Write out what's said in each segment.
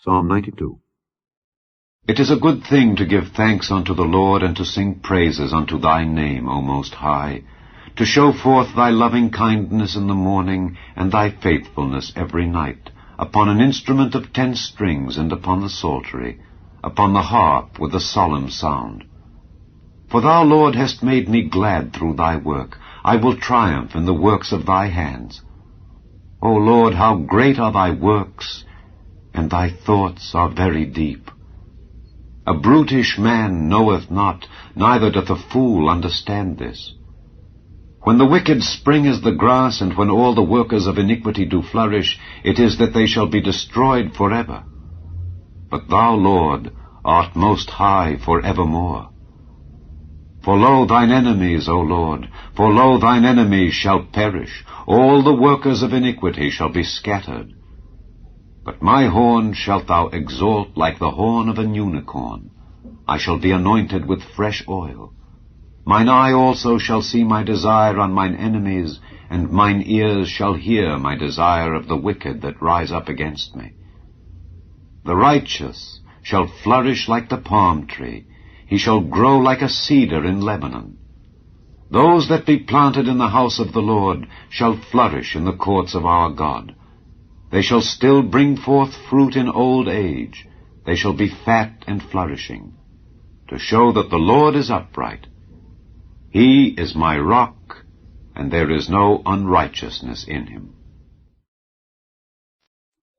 Psalm 92. It is a good thing to give thanks unto the Lord, and to sing praises unto thy name, O Most High, to show forth thy loving kindness in the morning, and thy faithfulness every night, upon an instrument of 10 strings, and upon the psaltery, upon the harp with a solemn sound. For thou, Lord, hast made me glad through thy work. I will triumph in the works of thy hands. O Lord, how great are thy works, and thy thoughts are very deep. A brutish man knoweth not, neither doth a fool understand this. When the wicked spring as the grass, and when all the workers of iniquity do flourish, it is that they shall be destroyed forever. But thou, Lord, art most high for evermore. For lo, thine enemies, O Lord, for lo, thine enemies shall perish. All the workers of iniquity shall be scattered. But my horn shalt thou exalt like the horn of an unicorn. I shall be anointed with fresh oil. Mine eye also shall see my desire on mine enemies, and mine ears shall hear my desire of the wicked that rise up against me. The righteous shall flourish like the palm tree. He shall grow like a cedar in Lebanon. Those that be planted in the house of the Lord shall flourish in the courts of our God. They shall still bring forth fruit in old age. They shall be fat and flourishing, to show that the Lord is upright. He is my rock, and there is no unrighteousness in him.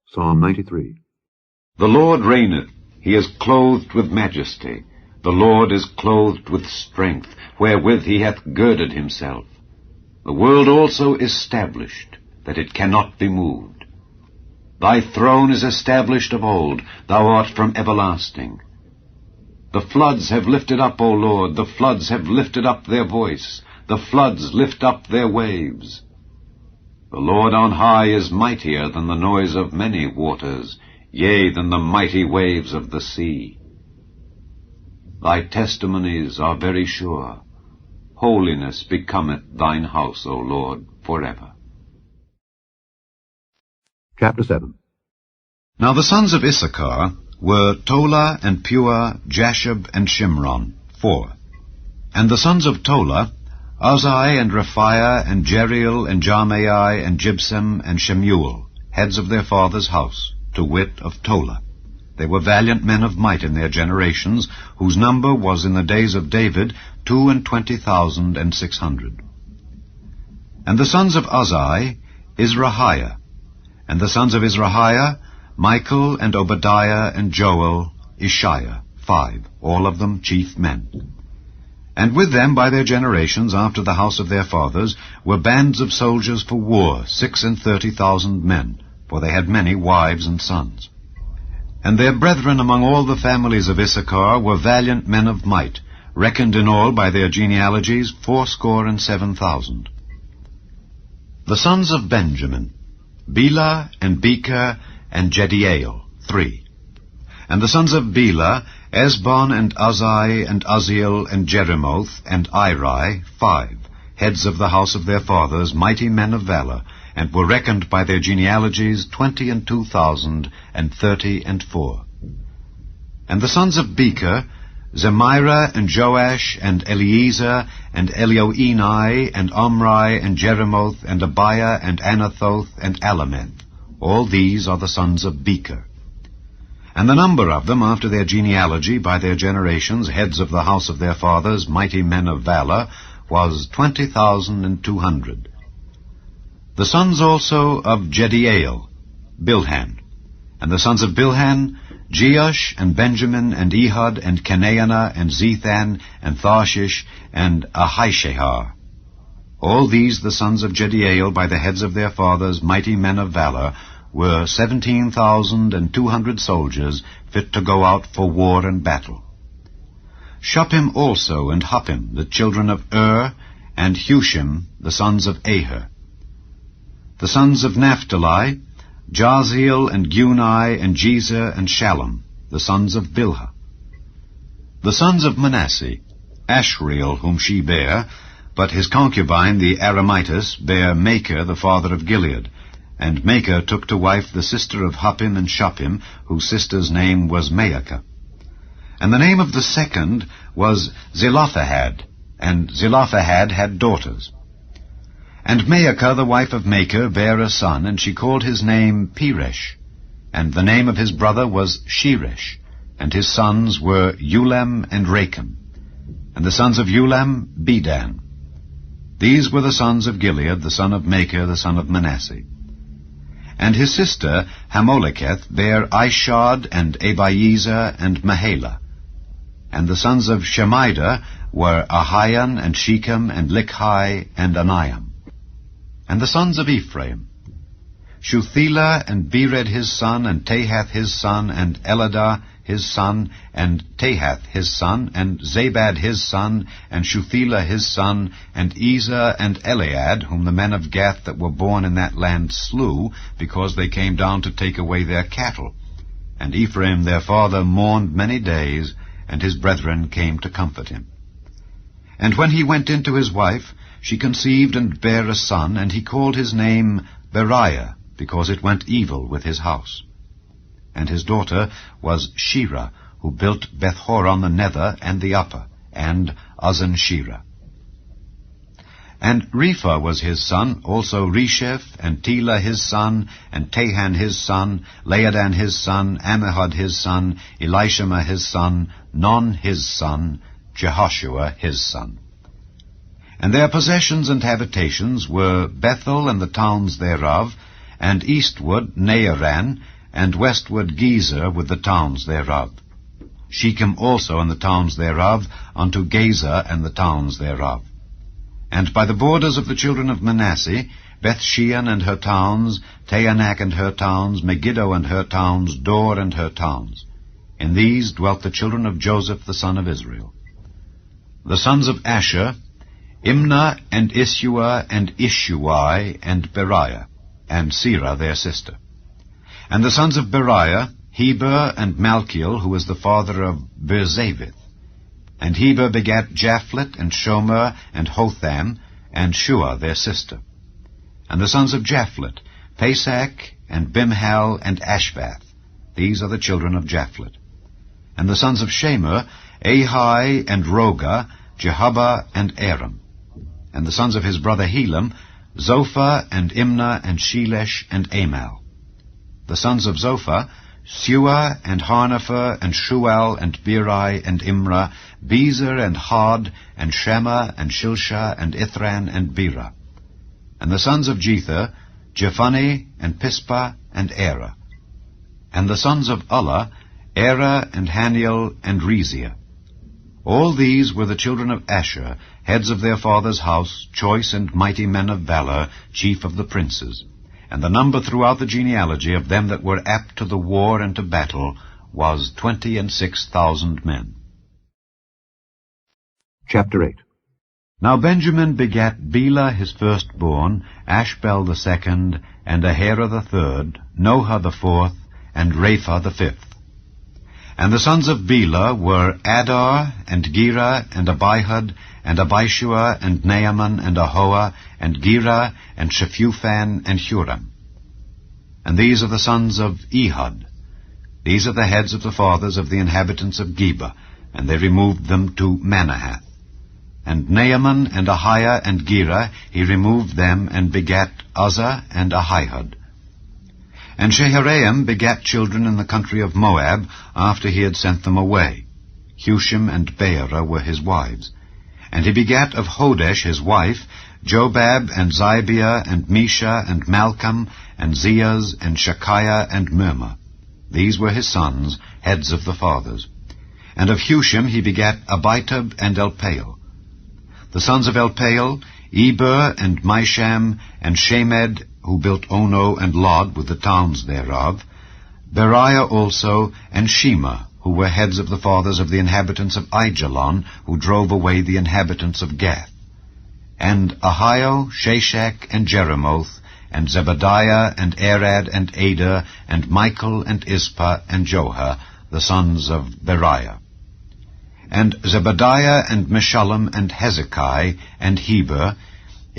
Psalm 93. The Lord reigneth. He is clothed with majesty. The Lord is clothed with strength, wherewith he hath girded himself. The world also is established, that it cannot be moved. Thy throne is established of old. Thou art from everlasting. The floods have lifted up, O Lord, the floods have lifted up their voice. The floods lift up their waves. The Lord on high is mightier than the noise of many waters, yea, than the mighty waves of the sea. Thy testimonies are very sure. Holiness becometh thine house, O Lord, forever. Chapter 7. Now the sons of Issachar were Tola and Pua, Jashub and Shimron, 4. And the sons of Tola, Uzai and Raphiah and Jeriel and Jarmai and Jibsam and Shemuel, heads of their father's house, to wit of Tola. They were valiant men of might in their generations, whose number was in the days of David 22,600. And the sons of Uzai, Izrahiah. And the sons of Izrahiah, Michael and Obadiah and Joel, Ishiah, 5, all of them chief men. And with them by their generations after the house of their fathers were bands of soldiers for war, 36,000 men, for they had many wives and sons. And their brethren among all the families of Issachar were valiant men of might, reckoned in all by their genealogies 77,000. The sons of Benjamin, Bela and Becher and Jediael, 3. And the sons of Bela, Esbon and Uzai and Uzziel and Jerimoth and Iri, 5, heads of the house of their fathers, mighty men of valor, and were reckoned by their genealogies 22,034. And the sons of Becher, Zemira and Joash and Eliezer and Elioenai and Omri and Jerimoth and Abiah and Anathoth and Alameth. All these are the sons of Becher. And the number of them after their genealogy by their generations, heads of the house of their fathers, mighty men of valor, was 20,200. The sons also of Jediael, Bilhan. And the sons of Bilhan, Jeush and Benjamin and Ehud and Kenaanah and Zethan and Tharshish and Ahishahar. All these the sons of Jediael by the heads of their fathers, mighty men of valor, were 17,200 soldiers fit to go out for war and battle. Shuppim also and Huppim, the children of and Hushim, the sons of Aher. The sons of Naphtali, Jaziel and Gunai and Jezer and Shallum, the sons of Bilhah. The sons of Manasseh, Ashriel, whom she bare, but his concubine the Aramitis bare Machir, the father of Gilead, And Makah took to wife the sister of Huppim and Shuppim, whose sister's name was Maacah. And the name of the second was Zelophehad, and Zelophehad had daughters. And Maacah the wife of Makah bare a son, and she called his name Peresh. And the name of his brother was Sheresh, and his sons were Ulam and Racham. And the sons of Ulam, Bedan. These were the sons of Gilead, the son of Makah, the son of Manasseh. And his sister Hamoleketh bare Ishad and Abiezer and Mahalah. And the sons of Shemida were Ahian and Shechem and Lichai and Aniam. And the sons of Ephraim, Shuthelah and Bered his son, and Tahath his son, and Eladah his son, and Tahath his son, and Zabad his son, and Shuthelah his son, and Ezer and Elead, whom the men of Gath that were born in that land slew, because they came down to take away their cattle. And Ephraim their father mourned many days, and his brethren came to comfort him. And when he went in to his wife, she conceived and bare a son, and he called his name Beriah, because it went evil with his house. And his daughter was Shirah, who built Beth-horon the nether and the upper, and Uzzen-Shirah. And Repha was his son, also Resheph, and Telah his son, and Tahan his son, Laadan his son, Ammihud his son, Elishama his son, Non his son, Jehoshua his son. And their possessions and habitations were Bethel and the towns thereof, and eastward Naaran, and westward Gezer with the towns thereof. Shechem also and the towns thereof, unto Gaza and the towns thereof. And by the borders of the children of Manasseh, Bethshean and her towns, Taanach and her towns, Megiddo and her towns, Dor and her towns. In these dwelt the children of Joseph the son of Israel. The sons of Asher, Imnah and Issua and Ishuai and Beriah, and Serah their sister. And the sons of Beriah, Heber and Malchiel, who was the father of Berzavith. And Heber begat Japhlet and Shomer and Hotham, and Shua their sister. And the sons of Japhlet, Pesach and Bimhal and Ashvath. These are the children of Japhlet. And the sons of Shemer, Ahai and Roga, Jehubbah and Aram. And the sons of his brother Helam, Zophah and Imnah and Shelesh and Amal. The sons of Zophah, Sua and Harnepher and Shual and Beri and Imrah, Bezer and Hod and Shema and Shilsha and Ithran and Bera. And the sons of Jether, Jephani and Pispa and Era. And the sons of Ulla, Era and Haniel and Reziah. All these were the children of Asher, heads of their father's house, choice and mighty men of valor, chief of the princes. And the number throughout the genealogy of them that were apt to the war and to battle was 26,000 men. Chapter 8. Now Benjamin begat Bela his firstborn, Ashbel the second, and Ahera the third, Noha the fourth, and Rapha the fifth. And the sons of Bela were Adar, and Gera, and Abihud, and Abishua, and Naaman, and Ahoah, and Gera, and Shephufan, and Huram. And these are the sons of Ehud. These are the heads of the fathers of the inhabitants of Geba, and they removed them to Manahath. And Naaman, and Ahiah, and Gera, he removed them, and begat Uzzah, and Ahihud. And Shaharaim begat children in the country of Moab, after he had sent them away. Hushim and Beerah were his wives. And he begat of Hodesh his wife, Jobab and Zibeah and Mesha and Malcolm and Zeaz and Shekiah and Mirma. These were his sons, heads of the fathers. And of Hushim he begat Abitub and Elpaal. The sons of Elpaal, Eber and Misham and Shemed, who built Ono and Lod with the towns thereof, Beriah also, and Shema, who were heads of the fathers of the inhabitants of Aijalon, who drove away the inhabitants of Gath. And Ahio, Shashak, and Jeremoth, and Zebadiah, and Arad, and Ader, and Michael, and Ispa, and Joha, the sons of Beriah. And Zebadiah, and Meshullam, and Hezekiah, and Heber,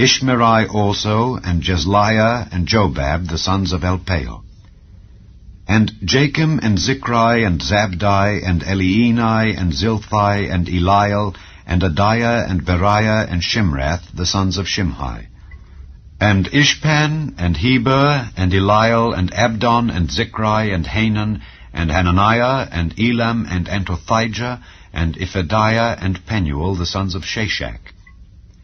Ishmerai also, and Jezliah, and Jobab, the sons of Elpaal. And Jachim, and Zichri, and Zabdi, and Elienai, and Zilthai, and Eliel, and Adiah, and Beriah, and Shimrath, the sons of Shimhi. And Ishpan, and Heber, and Eliel, and Abdon, and Zichri, and Hanan, and Hananiah, and Elam, and Antothijah, and Iphadiah, and Penuel, the sons of Shashak.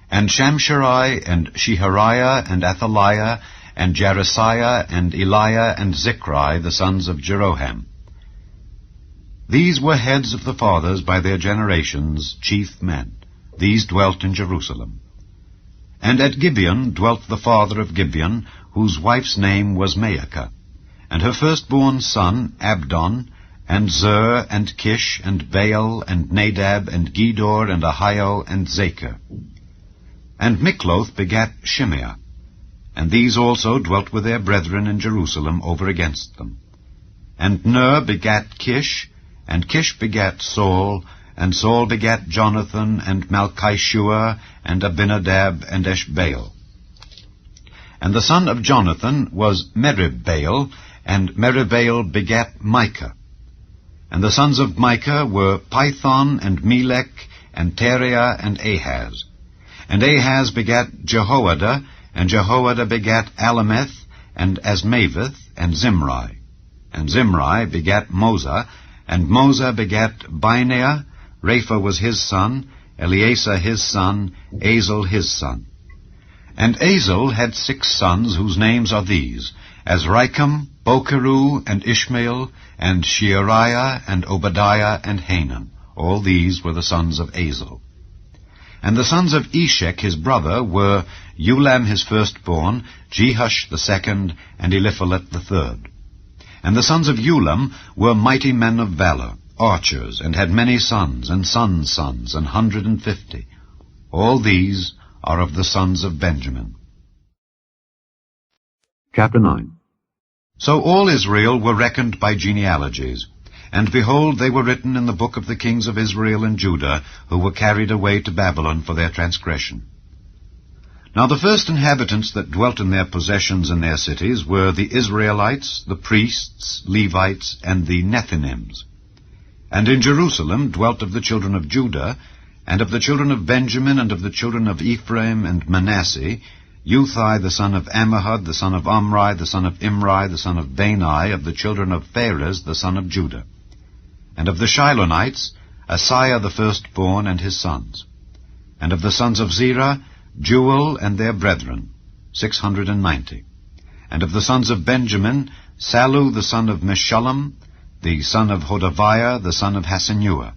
And Shamsherai, and Shehariah, and Athaliah, and Jerasiah, and Eliah, and Zichri, the sons of Jeroham. These were heads of the fathers by their generations, chief men. These dwelt in Jerusalem. And at Gibeon dwelt the father of Gibeon, whose wife's name was Maacah, and her firstborn son Abdon, and Zer, and Kish, and Baal, and Nadab, and Gedor, and Ahio, and Zachar. And Mikloth begat Shimeah, and these also dwelt with their brethren in Jerusalem over against them. And Ner begat Kish, and Kish begat Saul, and Saul begat Jonathan, and Malchishua, and Abinadab, and Eshbaal. And the son of Jonathan was Meribbaal, and Meribbaal begat Micah. And the sons of Micah were Pithon, and Melech, and Teriah, and Ahaz. And Ahaz begat Jehoiada, and Jehoiada begat Alameth, and Asmaveth, and Zimri. And Zimri begat Moza, and Moza begat Bineah. Rapha was his son, Eleasah his son, Azel his son. And Azel had 6 sons, whose names are these, Azrikam, Bokeru, and Ishmael, and Sheariah, and Obadiah, and Hanan. All these were the sons of Azel. And the sons of Eshek his brother were Ulam his firstborn, Jehush the second, and Eliphalet the third. And the sons of Ulam were mighty men of valor, archers, and had many sons, and sons' sons, 150. All these are of the sons of Benjamin. Chapter 9. So all Israel were reckoned by genealogies. And behold, they were written in the book of the kings of Israel and Judah, who were carried away to Babylon for their transgression. Now the first inhabitants that dwelt in their possessions and their cities were the Israelites, the priests, Levites, and the Nethinims. And in Jerusalem dwelt of the children of Judah, and of the children of Benjamin, and of the children of Ephraim and Manasseh, Uthai the son of Ammihud, the son of Omri, the son of Imri, the son of Bani, of the children of Pharez, the son of Judah. And of the Shilonites, Asaiah the firstborn and his sons. And of the sons of Zerah, Jewel and their brethren, 690. And of the sons of Benjamin, Sallu the son of Meshullam, the son of Hodaviah, the son of Hasenuah,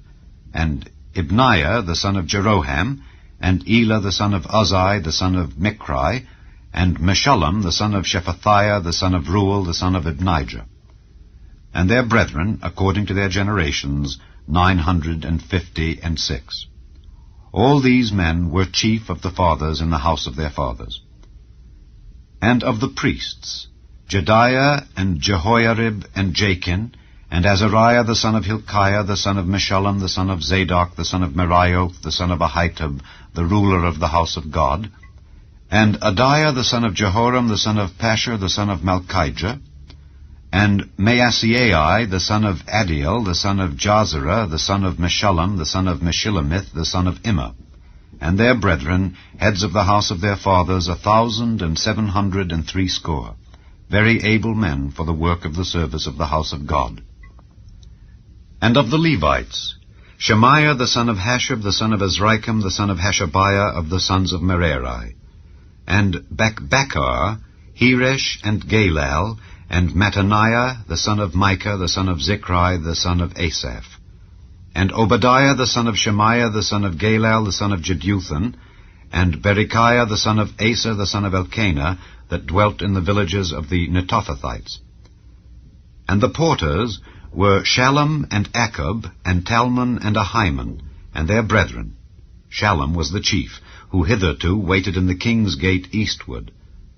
and Ibniah the son of Jeroham, and Elah the son of Uzzi, the son of Michri, and Meshullam the son of Shephatiah, the son of Reuel, the son of Ibnijah. And their brethren, according to their generations, 956. All these men were chief of the fathers in the house of their fathers. And of the priests, Jediah, and Jehoiarib, and Jachin, and Azariah the son of Hilkiah, the son of Meshullam, the son of Zadok, the son of Merioth, the son of Ahitub, the ruler of the house of God, and Adiah the son of Jehoram, the son of Pashur, the son of Malchijah, and Maaseiah the son of Adiel, the son of Jazerah, the son of Meshullam, the son of Meshilemith, the son of Immer, and their brethren, heads of the house of their fathers, 1,760, very able men for the work of the service of the house of God. And of the Levites, Shemaiah the son of Hashab, the son of Azrikam, the son of Hashabiah, of the sons of Merari, and Bakbakkar, Heresh, and Galal, and Mattaniah the son of Micah, the son of Zichri, the son of Asaph, and Obadiah the son of Shemaiah, the son of Galal, the son of Jeduthun, and Berechiah the son of Asa, the son of Elkanah, that dwelt in the villages of the Netophathites. And the porters were Shallum and Akub, and Talmon and Ahiman, and their brethren. Shallum was the chief, who hitherto waited in the king's gate eastward.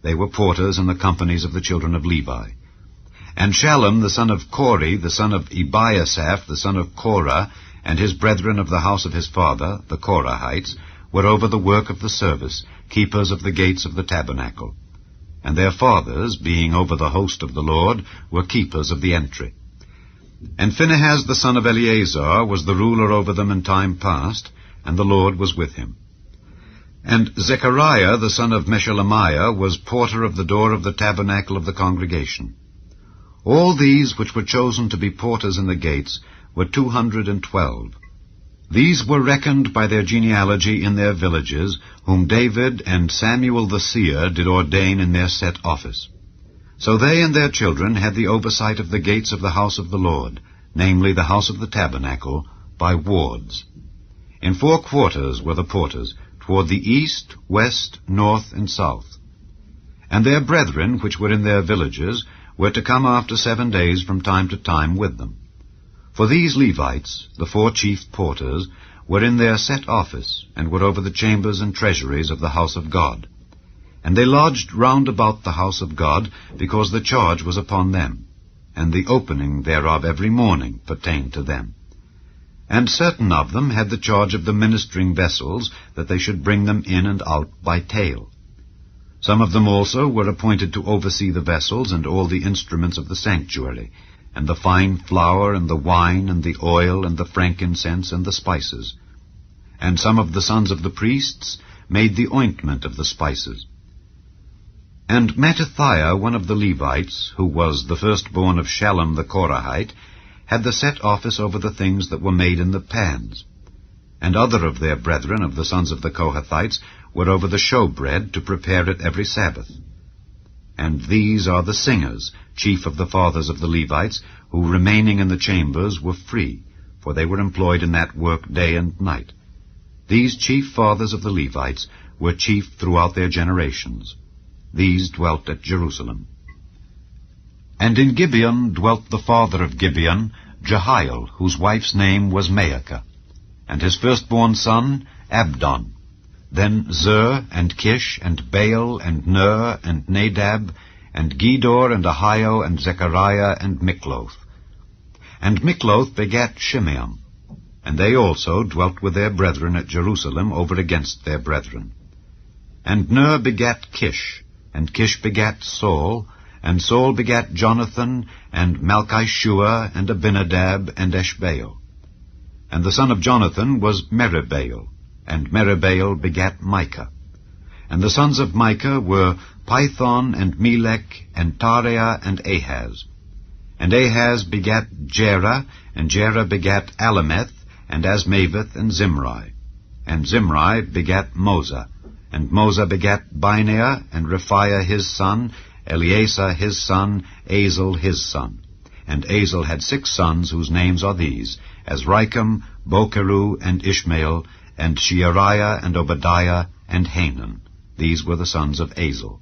They were porters in the companies of the children of Levi. And Shallum the son of Kori, the son of Ebiasaph, the son of Korah, and his brethren of the house of his father, the Korahites, were over the work of the service, keepers of the gates of the tabernacle. And their fathers, being over the host of the Lord, were keepers of the entry. And Phinehas the son of Eleazar was the ruler over them in time past, and the Lord was with him. And Zechariah the son of Meshelemiah was porter of the door of the tabernacle of the congregation. All these which were chosen to be porters in the gates were 212. These were reckoned by their genealogy in their villages, whom David and Samuel the seer did ordain in their set office. So they and their children had the oversight of the gates of the house of the Lord, namely the house of the tabernacle, by wards. In 4 quarters were the porters, toward the east, west, north, and south. And their brethren, which were in their villages, were to come after 7 days from time to time with them. For these Levites, the 4 chief porters, were in their set office, and were over the chambers and treasuries of the house of God. And they lodged round about the house of God, because the charge was upon them, and the opening thereof every morning pertained to them. And certain of them had the charge of the ministering vessels, that they should bring them in and out by tale. Some of them also were appointed to oversee the vessels and all the instruments of the sanctuary, and the fine flour, and the wine, and the oil, and the frankincense, and the spices. And some of the sons of the priests made the ointment of the spices. And Mattithiah, one of the Levites, who was the firstborn of Shallum the Korahite, had the set office over the things that were made in the pans. And other of their brethren of the sons of the Kohathites were over the showbread, to prepare it every Sabbath. And these are the singers, chief of the fathers of the Levites, who remaining in the chambers were free, for they were employed in that work day and night. These chief fathers of the Levites were chief throughout their generations. These dwelt at Jerusalem. And in Gibeon dwelt the father of Gibeon, Jehiel, whose wife's name was Maacah, and his firstborn son, Abdon. Then Zer, and Kish, and Baal, and Ner, and Nadab, and Gedor, and Ahio, and Zechariah, and Mikloth. And Mikloth begat Shimeam, and they also dwelt with their brethren at Jerusalem over against their brethren. And Ner begat Kish, and Kish begat Saul, and Saul begat Jonathan, and Malchishua, and Abinadab, and Eshbaal. And the son of Jonathan was Meribaal, and Meribaal begat Micah. And the sons of Micah were Python, and Melech, and Tarea, and Ahaz. And Ahaz begat Jerah, and Jerah begat Alameth, and Asmaveth, and Zimri. And Zimri begat Moza, and Moza begat Binea, and Rephiah his son, Eleasah his son, Azel his son. And Azel had 6 sons, whose names are these, Azrikam, Bokeru, and Ishmael, and Sheariah, and Obadiah, and Hanan. These were the sons of Azel.